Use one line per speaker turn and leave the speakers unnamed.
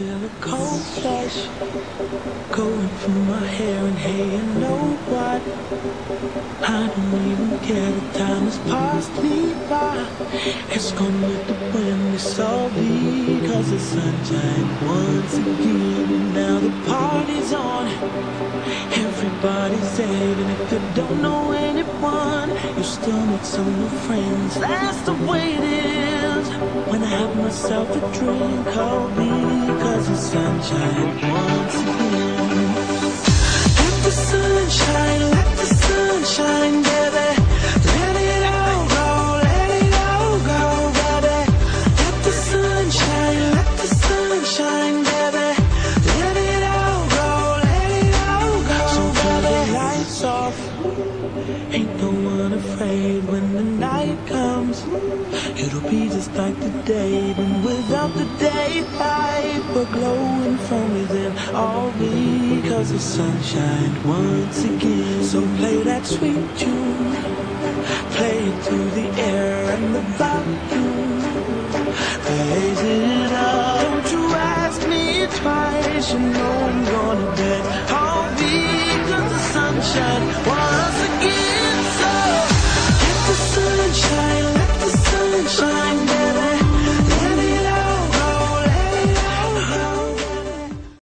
feel a cold flush going through my hair, and hey, you know what? I don't even care, the time has passed me by. It's gone with the wind, it's all because the sunshine once again. And now the party's on, everybody's dead, and if you don't know anyone, you still make some new friends. That's the way it is. When I have myself a drink, I'll be because the sunshine once again. Let the sunshine, baby. Let it all go, baby. Let the sunshine, baby. Let it all go, So turn the lights off. Ain't no one afraid when the night comes. It'll be just like the day, but without the daylight. We're glowing from within, all because the sunshine once again. So play that sweet tune, play it through the air and the volume.